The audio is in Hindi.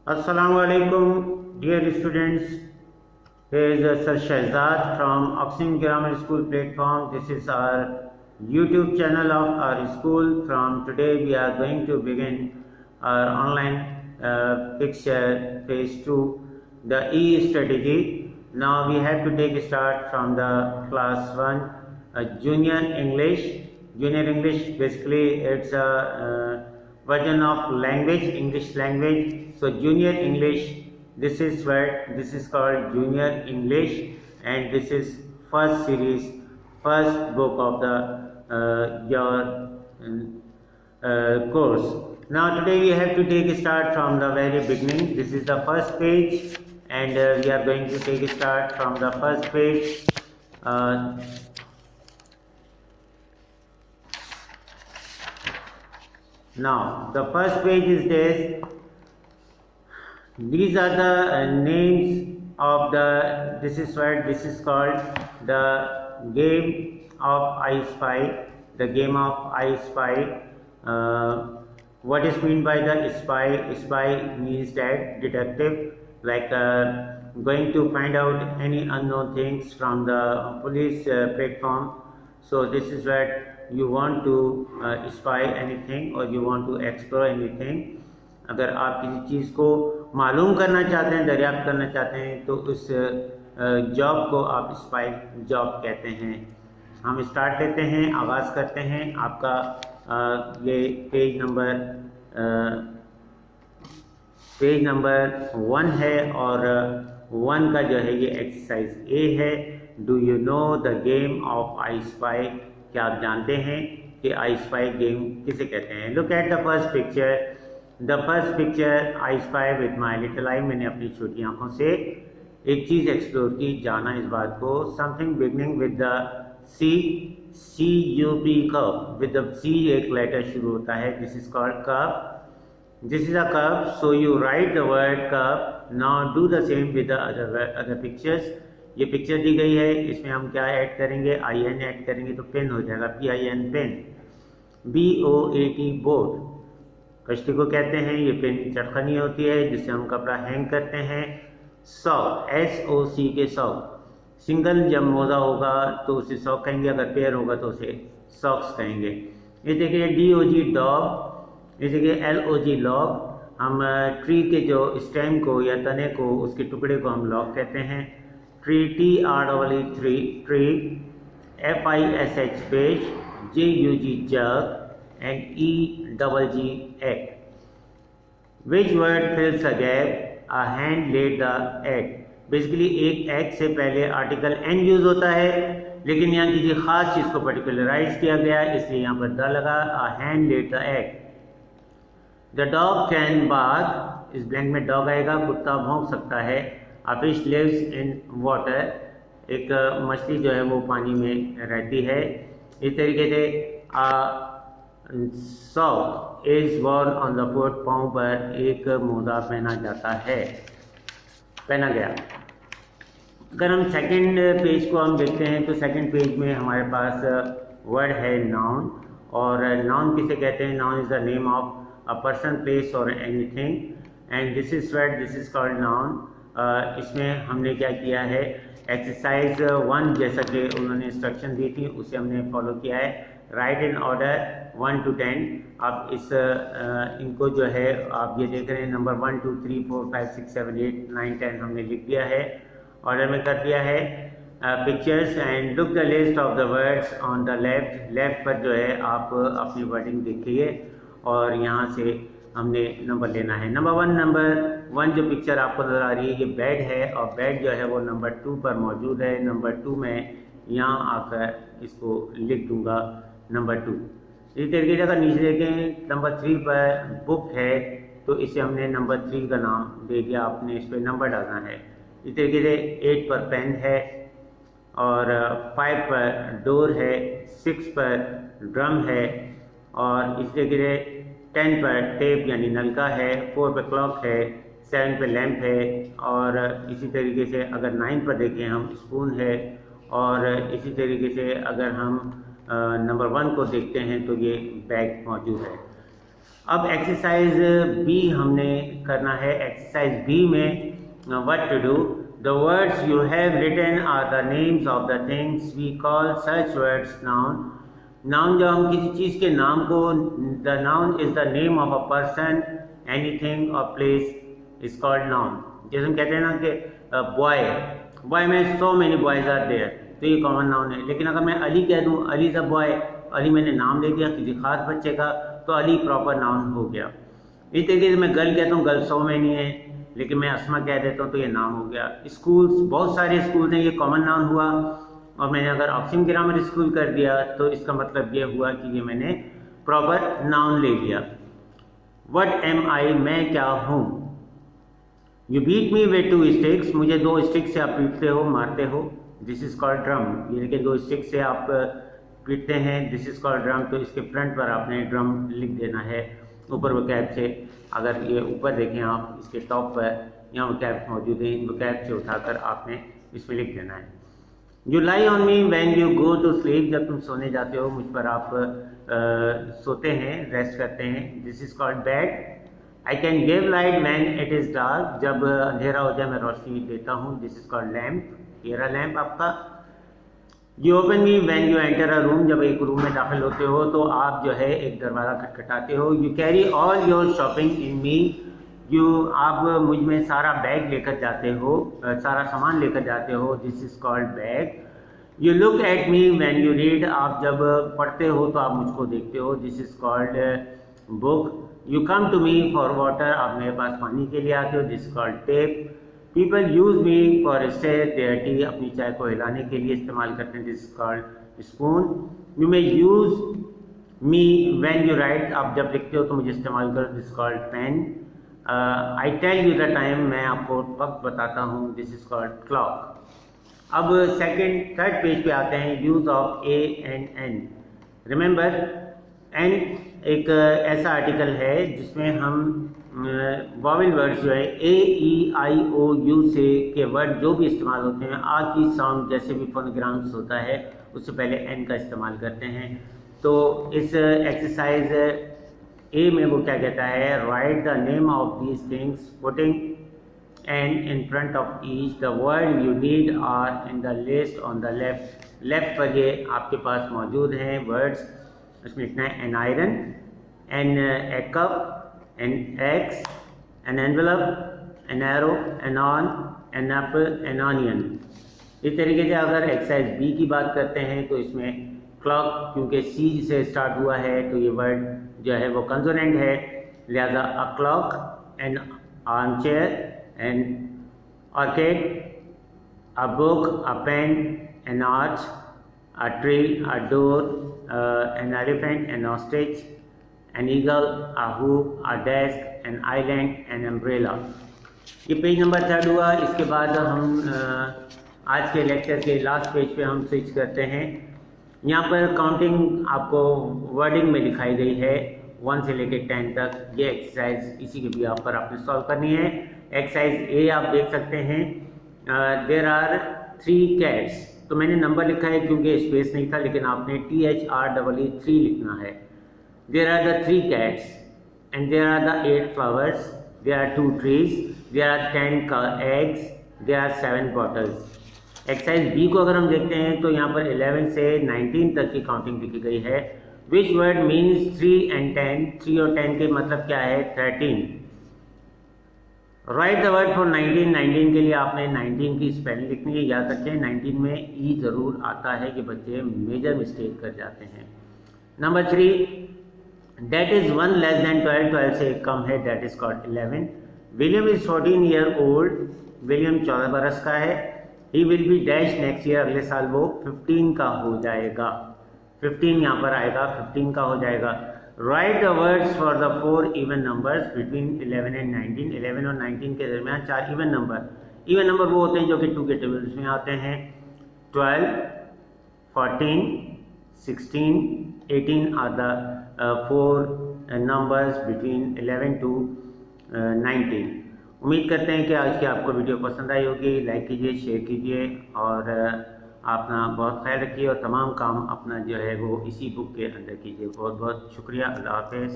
Assalamu alaikum, dear students. Here is Sir Shahzad from Oxen Grammar School platform. This is our YouTube channel of our school. From today, we are going to begin our online picture phase 2, the E strategy. Now we have to take a start from the class 1, junior English. Junior English basically it's a version of language, English language. So junior English, this is where this is called junior English, and this is first series, first book of the your course. Now today we have to take a start from the very beginning. This is the first page, and we are going to take a start from the first page. Now the first page is this. These are the names of the, this is what this is called the game of I Spy, the game of I Spy. What is meant by the spy? Spy means that detective, like going to find out any unknown things from the police platform. So this is what you want to spy anything or you want to explore anything. अगर आप किसी चीज़ को मालूम करना चाहते हैं, दरियाफ्त करना चाहते हैं, तो उस जॉब को आप स्पाई जॉब कहते हैं। हम स्टार्ट लेते हैं, आगाज़ करते हैं। आपका ये पेज नंबर 1 है और 1 का जो है ये एक्सरसाइज ए है। Do you know the game of I spy? क्या आप जानते हैं कि आई स्पाई गेम किसे कहते हैं? Look at the first picture. The first picture, I spy with my little आई, मैंने अपनी छोटी आंखों से एक चीज़ एक्सप्लोर की, जाना इस बात को। Something beginning with the CUP, curve. With the C एक लेटर शुरू होता है, this is called curve. This is a curve, so you right the word curve. Now do the same with the other pictures. ये पिक्चर दी गई है, इसमें हम क्या ऐड करेंगे? IN ऐड करेंगे तो पेन हो जाएगा, PIN पेन। BOAT बोर्ड, कश्ती को कहते हैं। ये पेन चटखनी होती है जिससे हम कपड़ा हैंग करते हैं। सॉक, SOC के सॉक। सिंगल जब मोजा होगा तो उसे सॉक कहेंगे, अगर पेयर होगा तो उसे सॉक्स कहेंगे। ये देखिए DOG डॉग, इस देखिए LOG लॉग। हम ट्री के जो स्टेम को या तने को, उसके टुकड़े को हम लॉग कहते हैं। Tree, TREE tree. FISH fish. JUG jug and EGG egg. Which word fills a gap? A hand laid the egg. Basically एक एग से पहले आर्टिकल एन यूज होता है, लेकिन यहाँ किसी खास चीज़ को पर्टिकुलराइज किया गया, इसलिए यहाँ पर द लगा। A hand laid the egg. The dog can bark, इस ब्लैंक में डॉग आएगा, कुत्ता भौंक सकता है। A fish lives in water, एक मछली जो है वो पानी में रहती है। इस तरीके से sock is worn on the foot, पाँव पर एक मोजा पहना जाता है, पहना गया। अगर हम सेकंड पेज को हम देखते हैं तो सेकंड पेज में हमारे पास वर्ड है नाउन। और नाउन किसे कहते हैं? Noun is the name of a person, place और anything, and this is word, this is called noun. इसमें हमने क्या किया है? एक्सरसाइज 1 जैसा कि उन्होंने इंस्ट्रक्शन दी थी उसे हमने फॉलो किया है। Right in order 1 to 10। आप इस इनको जो है आप ये देख रहे हैं, नंबर 1 2 3 4 5 6 7 8 9 10 हमने लिख दिया है, ऑर्डर में कर दिया है। Pictures and look the list of the words on the left. Left पर जो है आप अपनी वर्डिंग देखिए और यहाँ से हमने नंबर लेना है। नंबर 1 जो पिक्चर आपको नज़र आ रही है ये बेड है, और बेड जो है वो नंबर 2 पर मौजूद है। नंबर 2 में यहाँ आकर इसको लिख दूँगा, नंबर 2। इस तरीके से अगर नीचे देखें, नंबर 3 पर बुक है तो इसे हमने नंबर 3 का नाम दे दिया, आपने इस पर नंबर डालना है। इस तरीके से 8 पर पेन है, और 5 पर डोर है, 6 पर ड्रम है, और इस तरीके से 10 पर टेप यानी नलका है, 4 पर क्लॉक है, 7 पर लैंप है, और इसी तरीके से अगर 9 पर देखें हम स्पून है, और इसी तरीके से अगर हम नंबर 1 को देखते हैं तो ये बैग मौजूद है। अब एक्सरसाइज बी हमने करना है। एक्सरसाइज बी में what to do, the words you have written are the names of the things we call such words noun. Noun जब हम किसी चीज़ के नाम को, the noun is the name of a person, anything और प्लेस इज कॉल्ड नाउन। जैसे हम कहते हैं ना कि बॉय, बॉय में so many boys are there, तो ये कॉमन नाउन है। लेकिन अगर मैं अली कह दूँ, Ali is a boy, Ali मैंने नाम ले दिया किसी खास बच्चे का, तो अली प्रॉपर नाउन हो गया। इस तरीके से मैं गर्ल कहता हूँ, गर्ल सो मैनी है, लेकिन मैं अस्मा कह देता हूँ तो ये नाम हो गया। स्कूल्स, बहुत सारे स्कूल हैं, ये कॉमन नाउन हुआ। और मैंने अगर ऑक्सिम ग्रामर स्कूल कर दिया तो इसका मतलब ये हुआ कि ये मैंने प्रॉपर नाउन ले लिया। वट एम आई, मैं क्या हूँ। You beat me with 2 sticks, मुझे 2 स्टिक से आप पीटते हो, मारते हो, दिस इज कॉल्ड ड्रम। ये देखिए 2 स्टिक से आप पीटते हैं, दिस इज कॉल्ड ड्रम। तो इसके फ्रंट पर आपने ड्रम लिख देना है ऊपर वोकैब से। अगर ये ऊपर देखें आप, इसके टॉप पर यहाँ वोकैब मौजूद है, इन वोकैब से उठाकर आपने इसमें लिख देना है। You lie on me when you go to sleep, जब तुम सोने जाते हो मुझ पर आप सोते हैं, रेस्ट करते हैं, this is called bed. I can give light when it is dark, जब अंधेरा हो जाए मैं रोशनी देता हूँ, दिस इज कॉल्ड लैम्प। ये रहा लैम्प आपका। You open me when you enter a room, जब एक रूम में दाखिल होते हो तो आप जो है एक दरवाज़ा खटखटाते हो। You carry all your shopping in me, you, आप मुझ में सारा बैग लेकर जाते हो, सारा सामान लेकर जाते हो, this is called bag. You look at me when you read, आप जब पढ़ते हो तो आप मुझको देखते हो, this is called book. You come to me for water, आप मेरे पास पानी के लिए आते हो, this is called tape. People use me for stir their tea, अपनी चाय को हिलाने के लिए इस्तेमाल करते हैं, this is called spoon. You may use me when you write, आप जब लिखते हो तो मुझे इस्तेमाल करो, this is called pen. I tell you the time, मैं आपको वक्त बताता हूँ, दिस इज कॉल्ड क्लॉक। अब थर्ड पेज पे आते हैं, use of a and an. Remember, an एक ऐसा आर्टिकल है जिसमें हम वॉवेल वर्ड्स जो है ए ई आई ओ यू से के वर्ड जो भी इस्तेमाल होते हैं, आ की साउंड जैसे भी फोनोग्राम्स होता है उससे पहले एन का इस्तेमाल करते हैं। तो इस एक्सरसाइज ए में वो क्या कहता है, write the name of these things putting and in front of each, the word you need are in the list on the left. Left पर ये आपके पास मौजूद हैं वर्ड्स, उसमें लिखना है an iron, an a cup, an eggs, an envelope, an arrow, an on, an apple, an onion। इस तरीके से अगर एक्सरसाइज बी की बात करते हैं तो इसमें क्लॉक, क्योंकि सी से स्टार्ट हुआ है तो ये वर्ड जो है वो कंसोनेंट है, लिहाजा a clock, an arm chair, an orchid, a book, a pen, an arch, a tree, a door, an elephant, an ostrich, an eagle, a hoop, a desk, an island, an umbrella। ये पेज नंबर 3 हुआ। इसके बाद हम आज के लेक्चर के लास्ट पेज पे हम स्विच करते हैं। यहाँ पर काउंटिंग आपको वर्डिंग में दिखाई गई है 1 से लेकर 10 तक। ये एक्सरसाइज इसी के भी आप पर आपने सॉल्व करनी है। एक्सरसाइज ए आप देख सकते हैं, देयर आर 3 cats। तो मैंने नंबर लिखा है क्योंकि स्पेस नहीं था, लेकिन आपने THREE लिखना है। There are the 3 cats and there are the 8 flowers, there are 2 trees, there are 10 eggs, there are 7 bottles। Exercise B को अगर हम देखते हैं तो यहाँ पर 11 से 19 तक की काउंटिंग लिखी गई है। विच वर्ड मीन्स 3 and 10, 3 और 10 के मतलब क्या है, 13। राइट द वर्ड फॉर 19, 19 के लिए आपने 19 की स्पेलिंग लिखनी है। याद रखें 19 में ई जरूर आता है कि बच्चे मेजर मिस्टेक कर जाते हैं। Number 3, that is 1 less than 12, 12 से कम है, that is called 11। William is 14 year old, William 14 बरस का है। he will be dash next year, अगले साल वो 15 का हो जाएगा। 15 यहाँ पर आएगा, 15 का हो जाएगा। write the words for the 4 even numbers between 11 and 19। 11 और 19 के दरमियान 4 इवन नंबर। इवन नंबर वो होते हैं जो कि 2 के टेबल्स में आते हैं। 12, 14, 16, 18 are the 4 numbers between 11 to 19। उम्मीद करते हैं कि आज की आपको वीडियो पसंद आई होगी। लाइक कीजिए, शेयर कीजिए और अपना बहुत ख्याल रखिए और तमाम काम अपना जो है वो इसी बुक के अंदर कीजिए। बहुत बहुत शुक्रिया। अल्लाह हाफ़िज़।